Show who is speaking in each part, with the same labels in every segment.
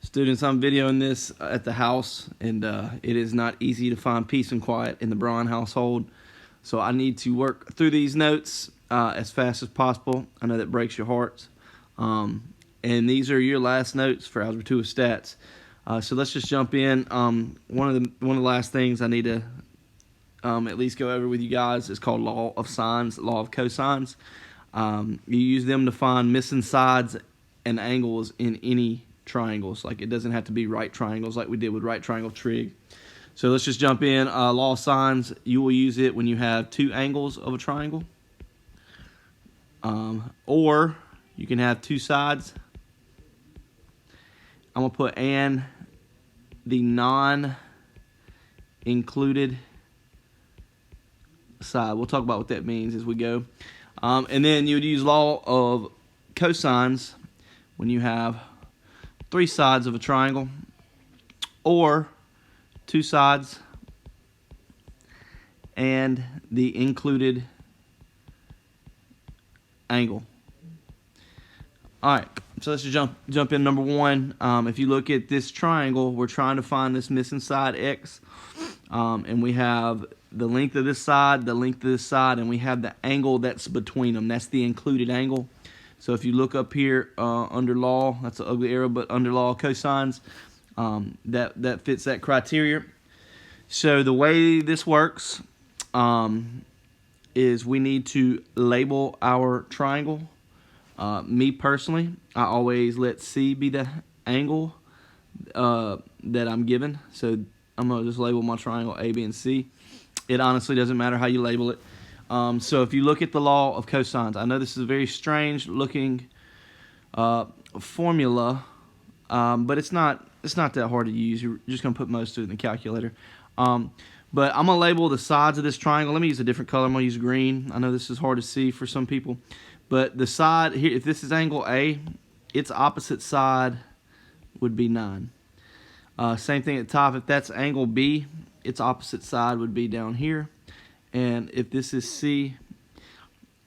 Speaker 1: Students, I'm videoing this at the house, and it is not easy to find peace and quiet in the Braun household. So I need to work through these notes as fast as possible. I know that breaks your hearts. And these are your last notes for Algebra 2 of Stats. So let's just jump in. One of the last things I need to at least go over with you guys is called law of sines, law of cosines. You use them to find missing sides and angles in any triangles. Like, it doesn't have to be right triangles like we did with right triangle trig. So let's just jump in. Law of sines, you will use it when you have two angles of a triangle, or you can have two sides. I'm gonna put and the non-included side. We'll talk about what that means as we go. And then you would use law of cosines when you have three sides of a triangle, or two sides and the included angle. All right, so let's just jump in. Number one, if you look at this triangle, we're trying to find this missing side x, and we have the length of this side, the length of this side, and we have the angle that's between them. That's the included angle. So if you look up here under law, that's an ugly arrow, but under law of cosines, that fits that criteria. So the way this works is we need to label our triangle. Me personally, I always let C be the angle that I'm given. So I'm going to just label my triangle A, B, and C. It honestly doesn't matter how you label it. So if you look at the law of cosines, I know this is a very strange looking formula, but it's not that hard to use. You're just going to put most of it in the calculator. But I'm going to label the sides of this triangle. Let me use a different color. I'm going to use green. I know this is hard to see for some people. But the side here, if this is angle A, its opposite side would be 9. Same thing at the top. If that's angle B, its opposite side would be down here. And if this is C,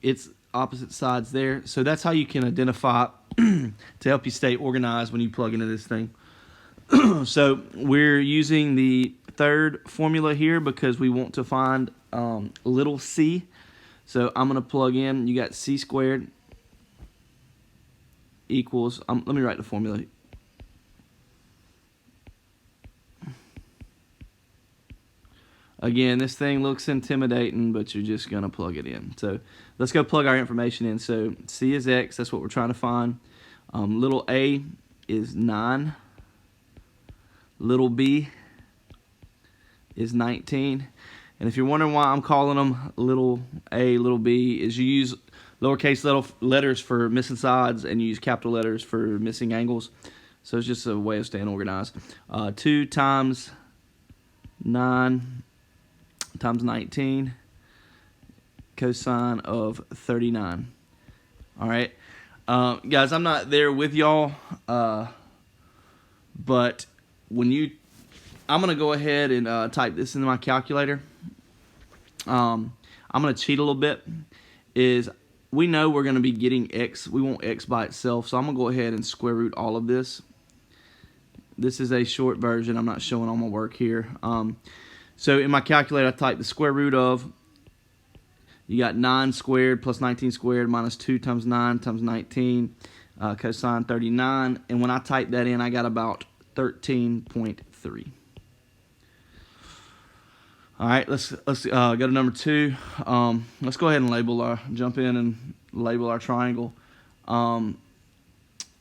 Speaker 1: its opposite side's there. So that's how you can identify to help you stay organized when you plug into this thing. So we're using the third formula here because we want to find little c. So I'm going to plug in, you got c squared equals, let me write the formula. Again, this thing looks intimidating, but you're just going to plug it in. So let's go plug our information in. So c is x, that's what we're trying to find. Little a is 9. Little b is 19. And if you're wondering why I'm calling them little a, little b, is you use lowercase letters for missing sides and you use capital letters for missing angles. So it's just a way of staying organized. 2 times 9 times 19, cosine of 39. All right, guys, I'm not there with y'all, but I'm gonna go ahead and type this into my calculator. I'm gonna cheat a little bit. We know we're gonna be getting x. We want x by itself, so I'm gonna go ahead and square root all of this. This is a short version. I'm not showing all my work here. So in my calculator, I type the square root of, you got 9 squared plus 19 squared minus 2 times 9 times 19, cosine 39. And when I type that in, I got about 13.3. All right, let's go to number 2. Let's go ahead and jump in and label our triangle.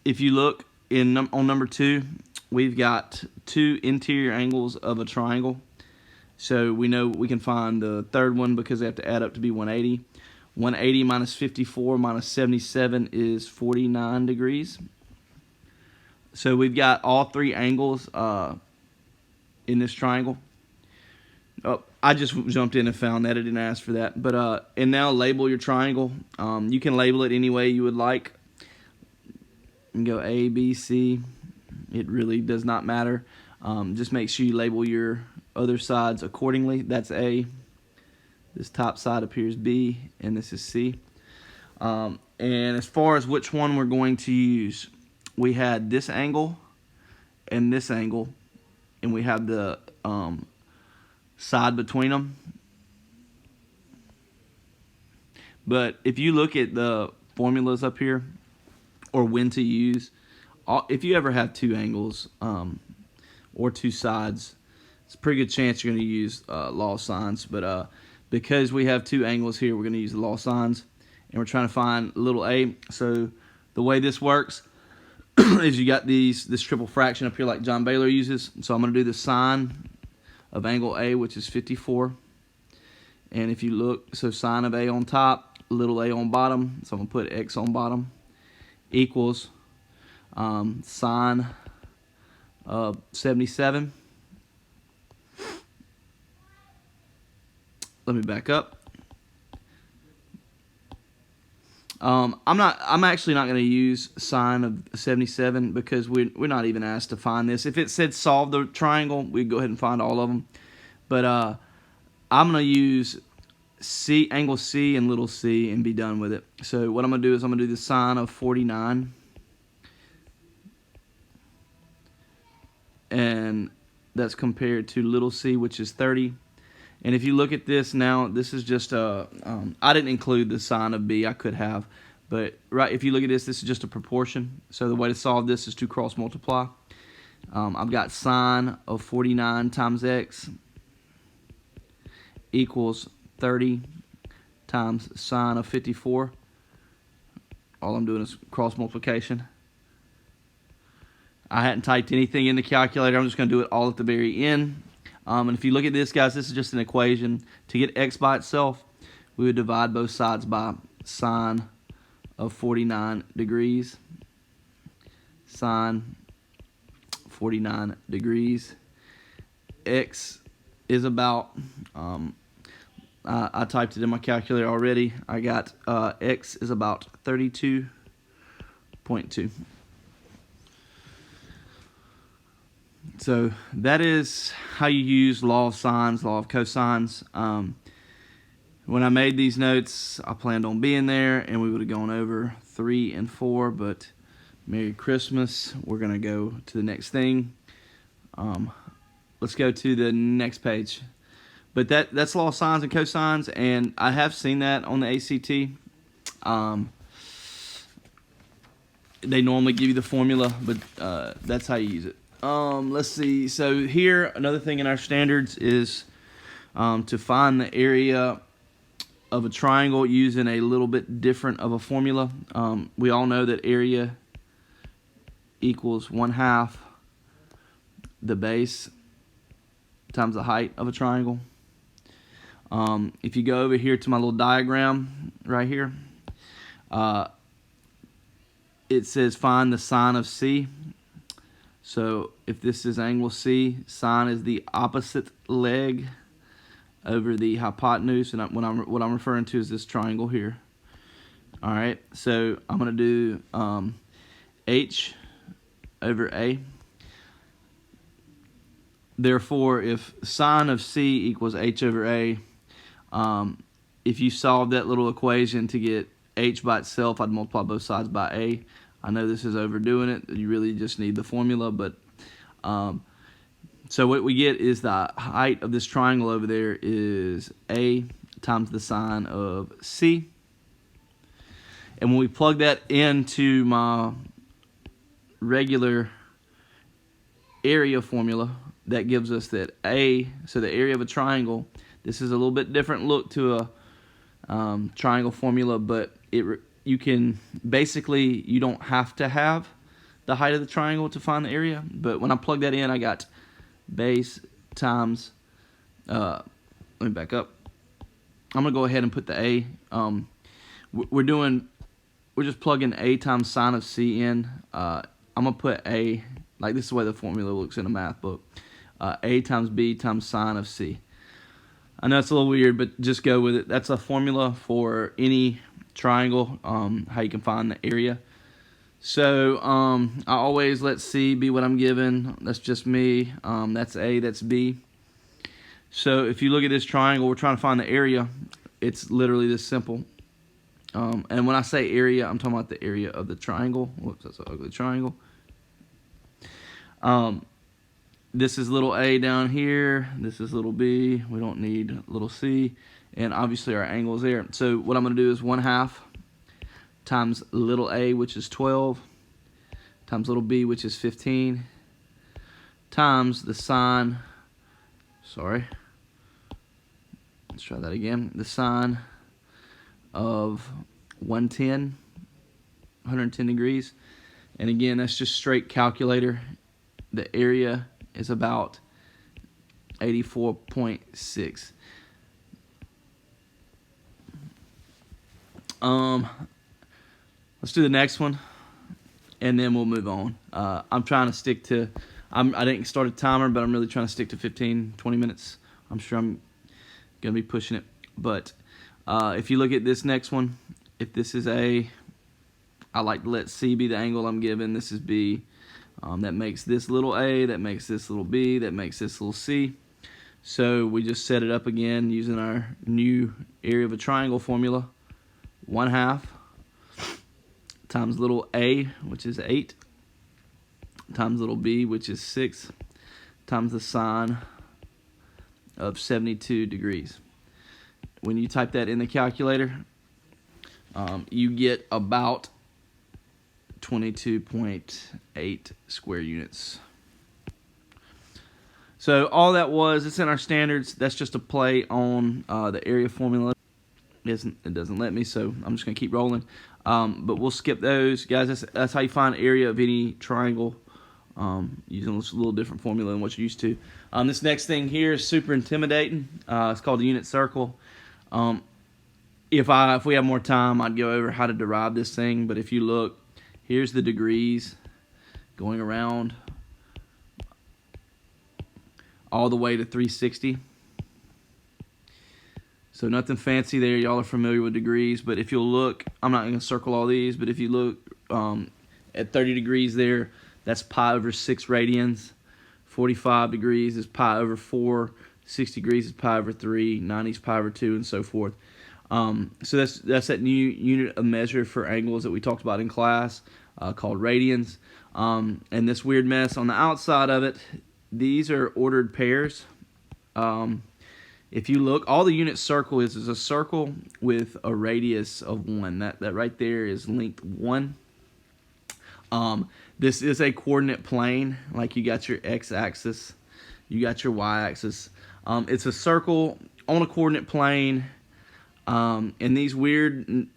Speaker 1: If you look on number 2, we've got 2 interior angles of a triangle. So we know we can find the third one because they have to add up to be 180. 180 minus 54 minus 77 is 49 degrees. So we've got all 3 angles in this triangle. Oh, I just jumped in and found that. I didn't ask for that. But and now label your triangle. You can label it any way you would like. You can go A, B, C. It really does not matter. Just make sure you label your other sides accordingly. That's A. This top side appears B, and this is C. And as far as which one we're going to use, we had this angle and this angle, and we have the side between them. But if you look at the formulas up here, or when to use, if you ever have two angles or two sides, it's a pretty good chance you're going to use law of sines. But because we have two angles here, we're going to use the law of sines, and we're trying to find little a. So the way this works is you got this triple fraction up here like John Baylor uses. So I'm going to do the sine of angle A, which is 54. And if you look, so sine of A on top, little a on bottom, so I'm going to put x on bottom, equals sine of 77. Let me back up. I'm actually not going to use sine of 77 because we're not even asked to find this. If it said solve the triangle, we'd go ahead and find all of them. But I'm going to use angle C and little c and be done with it. So what I'm going to do is I'm going to do the sine of 49. And that's compared to little c, which is 30. And if you look at this now, this is just a, I didn't include the sine of b, I could have. But right, if you look at this, this is just a proportion. So the way to solve this is to cross multiply. I've got sine of 49 times x equals 30 times sine of 54. All I'm doing is cross multiplication. I hadn't typed anything in the calculator. I'm just going to do it all at the very end. And if you look at this, guys, this is just an equation. To get x by itself, we would divide both sides by sine of 49 degrees. Sine 49 degrees. X is about, I typed it in my calculator already. I got x is about 32.2. So that is how you use law of sines, law of cosines. When I made these notes, I planned on being there, and we would have gone over 3 and 4, but Merry Christmas. We're going to go to the next thing. Let's go to the next page. But that's law of sines and cosines, and I have seen that on the ACT. They normally give you the formula, but that's how you use it. Let's see. So here, another thing in our standards is to find the area of a triangle using a little bit different of a formula. We all know that area equals 1/2 the base times the height of a triangle. If you go over here to my little diagram right here, it says find the sine of C. So if this is angle C, sine is the opposite leg over the hypotenuse, and what I'm referring to is this triangle here. All right, so I'm going to do H over A. Therefore, if sine of C equals H over A, if you solve that little equation to get H by itself, I'd multiply both sides by A. I know this is overdoing it. You really just need the formula, but so what we get is the height of this triangle over there is A times the sine of C. And when we plug that into my regular area formula, that gives us that A, so the area of a triangle, this is a little bit different look to a triangle formula, but you can basically, you don't have to have the height of the triangle to find the area, but when I plug that in, I got base times, let me back up. I'm going to go ahead and put the A. We're just plugging A times sine of C in. I'm going to put A, like this is the way the formula looks in a math book. A times B times sine of C. I know it's a little weird, but just go with it. That's a formula for any triangle, how you can find the area. So I always let C be what I'm given. That's just me. That's A, that's B. So if you look at this triangle, we're trying to find the area. It's literally this simple. And when I say area, I'm talking about the area of the triangle. Whoops, that's an ugly triangle. This is little a down here. This is little b. We don't need little c. And obviously our angle is there. So what I'm going to do is 1/2 times little a, which is 12, times little b, which is 15, times the sine, let's try that again, the sine of 110 degrees. And again, that's just straight calculator. The area is about 84.6. Let's do the next one, and then we'll move on. I'm trying to stick to, I didn't start a timer, but I'm really trying to stick to 15, 20 minutes. I'm sure I'm going to be pushing it. But if you look at this next one, if this is A, I like to let C be the angle I'm given. This is B. That makes this little a, that makes this little b, that makes this little c. So we just set it up again using our new area of a triangle formula. 1/2 times little a, which is 8, times little b, which is 6, times the sine of 72 degrees. When you type that in the calculator, you get about 22.8 square units. So all that was, it's in our standards. That's just a play on the area formula. It doesn't let me, so I'm just going to keep rolling. But we'll skip those. Guys, that's how you find area of any triangle, using a little different formula than what you're used to. This next thing here is super intimidating. It's called a unit circle. If we have more time, I'd go over how to derive this thing. But if you look, here's the degrees going around all the way to 360. So nothing fancy there. Y'all are familiar with degrees. But if you'll look, I'm not going to circle all these, but if you look at 30 degrees there, that's pi over 6 radians. 45 degrees is pi over 4. 60 degrees is pi over 3. 90 is pi over 2, and so forth. So that's that new unit of measure for angles that we talked about in class, called radians. And this weird mess on the outside of it, these are ordered pairs. If you look, all the unit circle is a circle with a radius of 1. That right there is length 1. This is a coordinate plane, like you got your x-axis, you got your y-axis. It's a circle on a coordinate plane, and these weird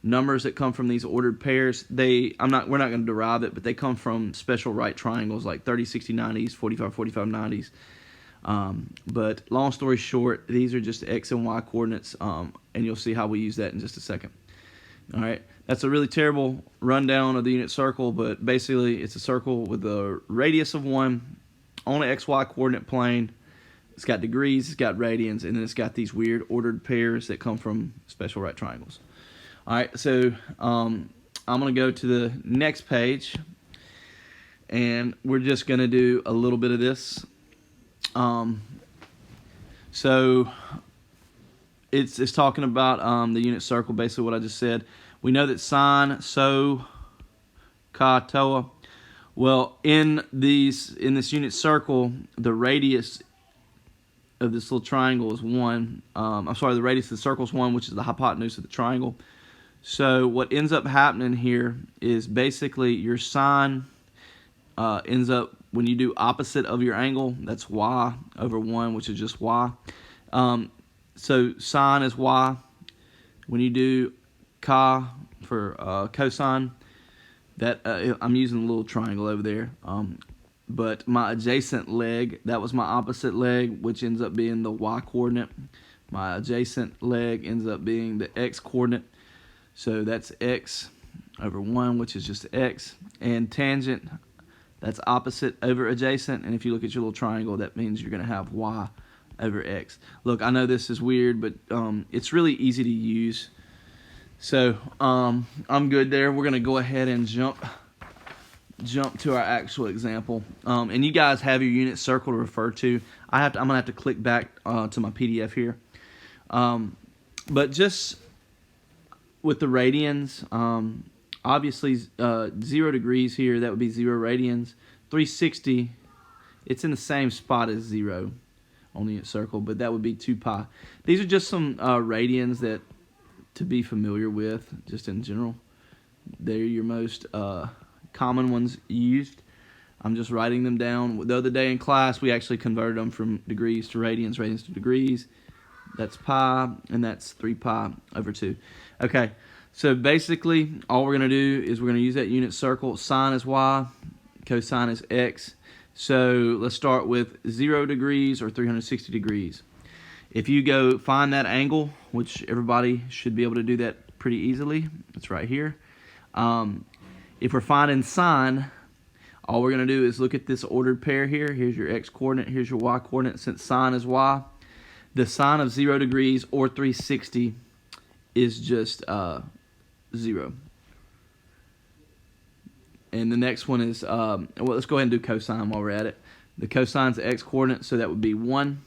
Speaker 1: numbers that come from these ordered pairs, we're not going to derive it, but they come from special right triangles like 30, 60, 90s, 45, 45, 90s. But long story short, these are just x and y coordinates, and you'll see how we use that in just a second. All right, that's a really terrible rundown of the unit circle, but basically it's a circle with a radius of 1 on an xy coordinate plane. It's got degrees, it's got radians, and then it's got these weird ordered pairs that come from special right triangles. All right, so I'm going to go to the next page, and we're just going to do a little bit of this. So it's talking about the unit circle, basically what I just said. We know that sine, so, ka, toa. Well, in this unit circle, the radius of this little triangle is 1. The radius of the circle is 1, which is the hypotenuse of the triangle. So what ends up happening here is basically your sine ends up, when you do opposite of your angle, that's y over 1, which is just y. So sine is y. When you do ka for cosine, that I'm using a little triangle over there. But my adjacent leg, that was my opposite leg, which ends up being the y coordinate. My adjacent leg ends up being the x coordinate. So that's x over 1, which is just x. And tangent, that's opposite over adjacent. And if you look at your little triangle, that means you're going to have y over x. Look, I know this is weird, but it's really easy to use. So I'm good there. We're going to go ahead and jump to our actual example. And you guys have your unit circle to refer to. I'm going to have to click back to my PDF here. But just with the radians, obviously 0 degrees here, that would be 0 radians. 360, it's in the same spot as 0 on the unit circle, but that would be 2 pi. These are just some radians that to be familiar with, just in general. They're your most common ones used. I'm just writing them down. The other day in class, we actually converted them from degrees to radians, radians to degrees. That's pi, and that's 3 pi over 2. Okay, so basically, all we're going to do is we're going to use that unit circle. Sine is y, cosine is x. So let's start with 0 degrees or 360 degrees. If you go find that angle, which everybody should be able to do that pretty easily, it's right here. If we're finding sine, all we're going to do is look at this ordered pair here. Here's your x-coordinate, here's your y-coordinate. Since sine is y, the sine of 0 degrees or 360 is just 0. And the next one is, well, let's go ahead and do cosine while we're at it. The cosine's the x-coordinate, so that would be 1.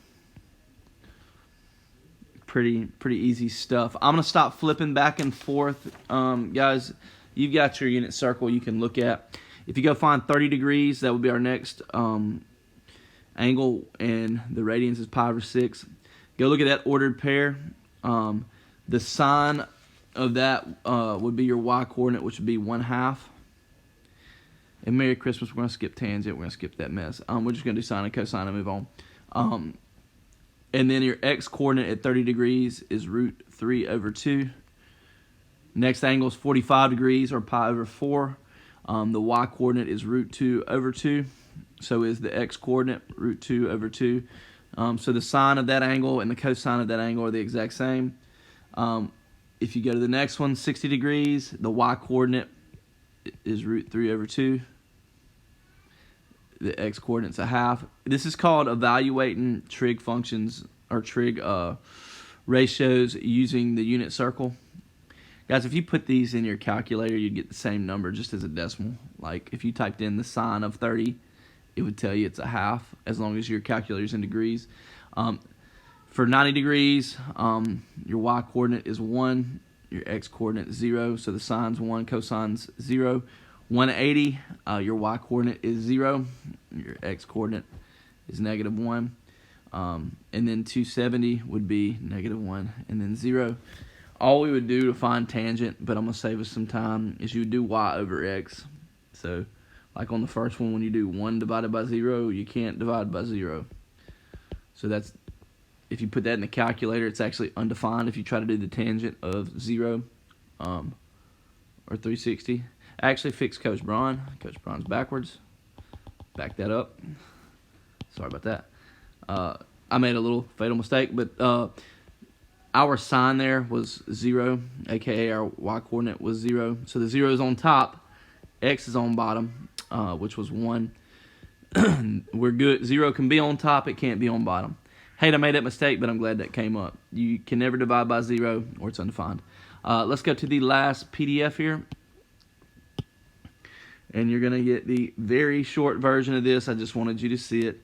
Speaker 1: Pretty easy stuff. I'm going to stop flipping back and forth. Guys, you've got your unit circle you can look at. If you go find 30 degrees, that would be our next angle, and the radians is pi over 6. Go look at that ordered pair. The sine of that would be your y-coordinate, which would be 1/2. And Merry Christmas. We're going to skip tangent. We're going to skip that mess. We're just going to do sine and cosine and move on. And then your x-coordinate at 30 degrees is root 3 over 2. Next angle is 45 degrees or pi over 4. The y-coordinate is root 2 over 2. So is the x-coordinate, root 2 over 2. So the sine of that angle and the cosine of that angle are the exact same. If you go to the next one, 60 degrees, the y-coordinate is root 3 over 2. The x-coordinate's 1/2. This is called evaluating trig functions or trig ratios using the unit circle. Guys, if you put these in your calculator, you'd get the same number just as a decimal. Like if you typed in the sine of 30, it would tell you it's 1/2 as long as your calculator's in degrees. For 90 degrees, your y-coordinate is 1, your x-coordinate is 0, so the sine's 1, cosine's 0. 180, your y-coordinate is 0, your x-coordinate is -1, and then 270 would be -1, and then 0. All we would do to find tangent, but I'm going to save us some time, is you would do y over x. So, like on the first one, when you do 1 divided by 0, you can't divide by 0. So that's, if you put that in the calculator, it's actually undefined if you try to do the tangent of 0 or 360. Actually, fix Coach Braun. Coach Braun's backwards. Back that up. Sorry about that. I made a little fatal mistake, but our sine there was 0, aka our y-coordinate was 0. So the 0 is on top, x is on bottom, which was 1. We're good. 0 can be on top, it can't be on bottom. Hate I made that mistake, but I'm glad that came up. You can never divide by 0 or it's undefined. Let's go to the last PDF here. And you're going to get the very short version of this. I just wanted you to see it.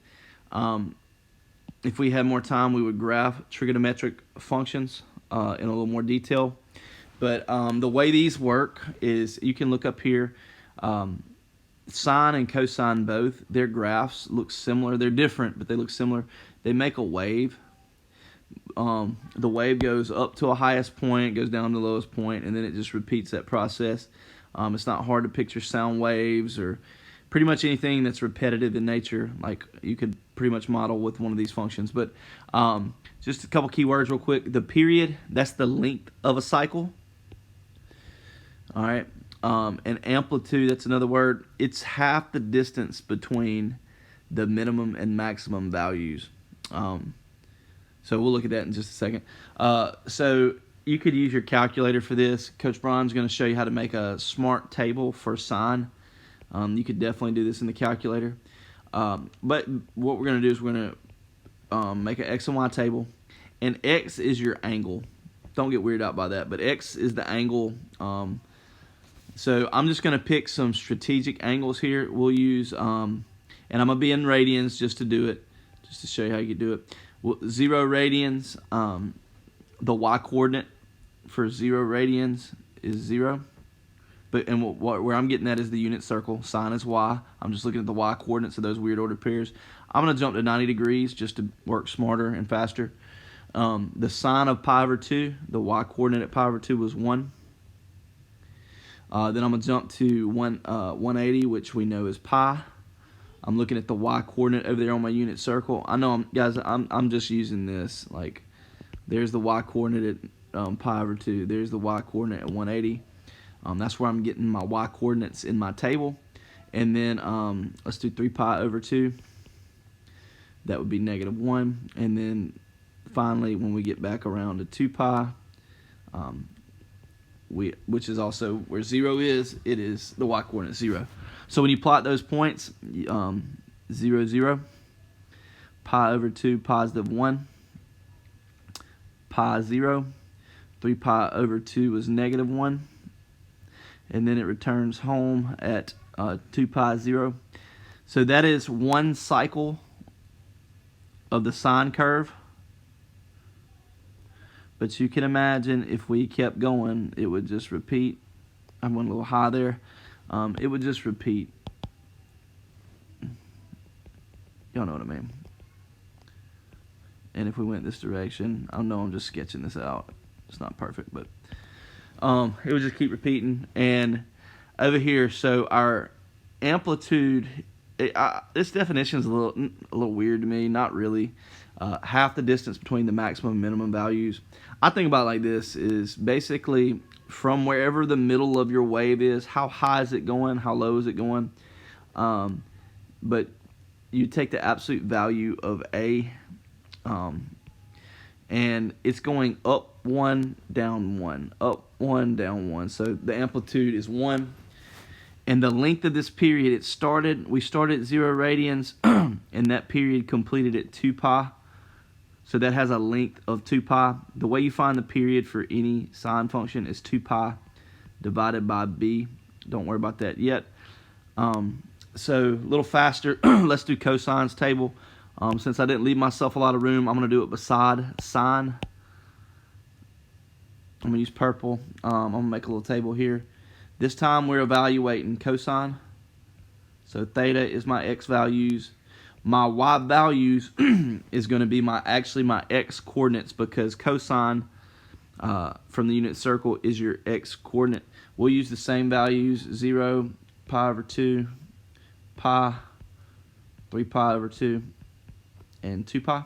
Speaker 1: If we had more time, we would graph trigonometric functions in a little more detail. But the way these work is you can look up here. Sine and cosine both, their graphs look similar. They're different, but they look similar. They make a wave. The wave goes up to a highest point, goes down to the lowest point, and then it just repeats that process. It's not hard to picture sound waves or pretty much anything that's repetitive in nature. Like you could pretty much model with one of these functions. But just a couple keywords real quick. The period, that's the length of a cycle. All right. And amplitude, that's another word. It's half the distance between the minimum and maximum values. So we'll look at that in just a second. So you could use your calculator for this. Coach Braun's going to show you how to make a smart table for sine. You could definitely do this in the calculator. But what we're going to do is we're going to make an x and y table. And x is your angle. Don't get weirded out by that. But x is the angle. So I'm just going to pick some strategic angles here. We'll use, and I'm going to be in radians just to do it, just to show you how you can do it. 0 radians, the y-coordinate for 0 radians is 0. But and where I'm getting at is the unit circle. Sine is y. I'm just looking at the y coordinates of those weird ordered pairs. I'm going to jump to 90 degrees just to work smarter and faster. The sine of pi over 2, the y coordinate at pi over 2 was 1. Then I'm going to jump to 180, which we know is pi. I'm looking at the y coordinate over there on my unit circle. I know, I'm just using this. Like, there's the y coordinate at pi over 2. There's the y coordinate at 180. That's where I'm getting my y coordinates in my table. And then let's do 3 pi over 2. That would be -1. And then finally, when we get back around to 2 pi, which is also where 0 is, it is the y coordinate 0. So when you plot those points, 0, 0, pi over 2, positive 1, pi 0, 3 pi over 2 is -1, and then it returns home at 2 pi 0. So that is one cycle of the sine curve. But you can imagine if we kept going, it would just repeat. I went a little high there. It would just repeat. Y'all know what I mean. And if we went this direction, I know I'm just sketching this out. It's not perfect, but it would just keep repeating. And over here, so our amplitude, this definition is a little weird to me. Not really. Half the distance between the maximum and minimum values. I think about it like this, is basically from wherever the middle of your wave is, how high is it going, how low is it going. But you take the absolute value of A, and it's going up 1, down 1, up 1, down 1. So the amplitude is 1. And the length of this period, we started at 0 radians, and that period completed at 2 pi. So that has a length of 2 pi. The way you find the period for any sine function is 2 pi divided by b. Don't worry about that yet. So a little faster, let's do cosine's table. Since I didn't leave myself a lot of room, I'm going to do it beside sine. I'm going to use purple. I'm going to make a little table here. This time we're evaluating cosine. So theta is my x values. My y values is going to be my x coordinates, because cosine from the unit circle is your x coordinate. We'll use the same values: 0, pi over 2, pi, 3 pi over 2, and 2 pi.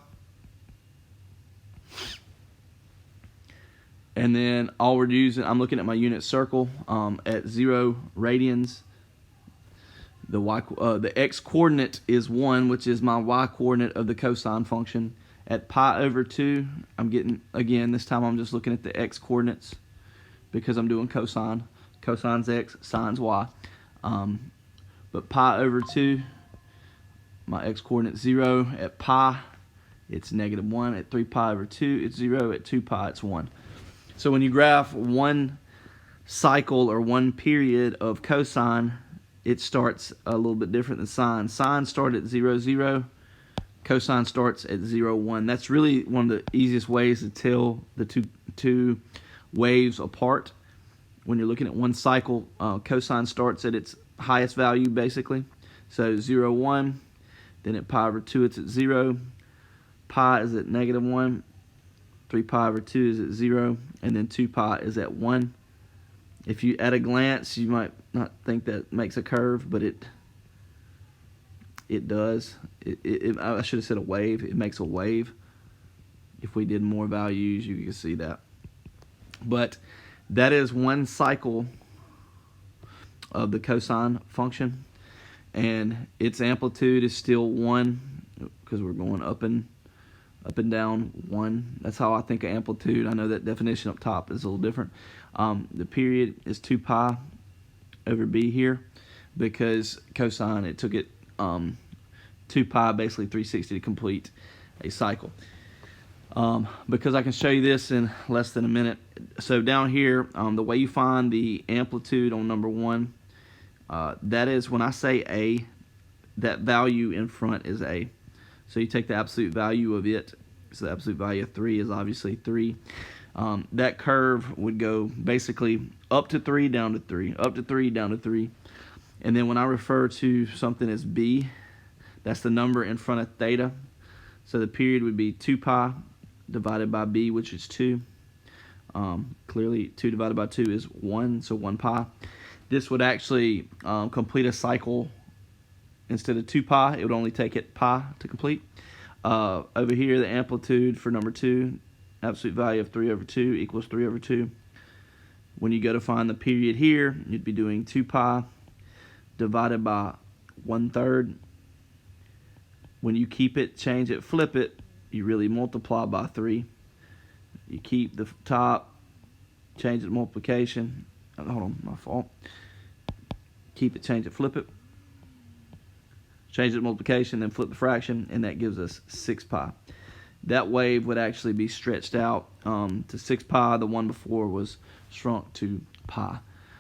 Speaker 1: And then all we're using, I'm looking at my unit circle at 0 radians. The x coordinate is 1, which is my y coordinate of the cosine function. At pi over 2, I'm getting, again, this time I'm just looking at the x coordinates because I'm doing cosine. Cosine's x, sine's y. But pi over 2, my x coordinate 0. At pi, it's -1. At 3 pi over 2, it's 0. At 2 pi, it's 1. So when you graph one cycle or one period of cosine, it starts a little bit different than sine. Sine starts at 0, 0. Cosine starts at 0, 1. That's really one of the easiest ways to tell the two waves apart. When you're looking at one cycle, cosine starts at its highest value, basically. So 0, 1. Then at pi over 2, it's at 0. Pi is at -1. 3 pi over 2 is at 0. And then 2 pi is at 1. If you, at a glance, you might not think that makes a curve, but it does. I should have said a wave. It makes a wave. If we did more values, you can see that. But that is one cycle of the cosine function, and its amplitude is still 1 because we're going up and down 1. That's how I think of amplitude. I know that definition up top is a little different. The period is 2 pi over b here, because cosine, it took it 2 pi, basically 360 to complete a cycle. Because I can show you this in less than a minute. So down here, the way you find the amplitude on number 1, that is when I say a, that value in front is a. So you take the absolute value of it. So the absolute value of 3 is obviously 3. That curve would go basically up to 3, down to 3, up to 3, down to 3. And then when I refer to something as b, that's the number in front of theta. So the period would be 2 pi divided by b, which is 2. Clearly 2 divided by 2 is 1, so 1 pi. This would actually complete a cycle. Instead of 2 pi, it would only take it pi to complete. Over here, the amplitude for number 2, absolute value of 3 over 2 equals 3 over 2. When you go to find the period here, you'd be doing 2 pi divided by 1/3. When you keep it, change it, flip it, you really multiply by 3. You keep the top, change it, multiplication. Hold on, my fault. Keep it, change it, flip it. Change it to multiplication, then flip the fraction, and that gives us 6 pi. That wave would actually be stretched out to 6 pi. The one before was shrunk to pi.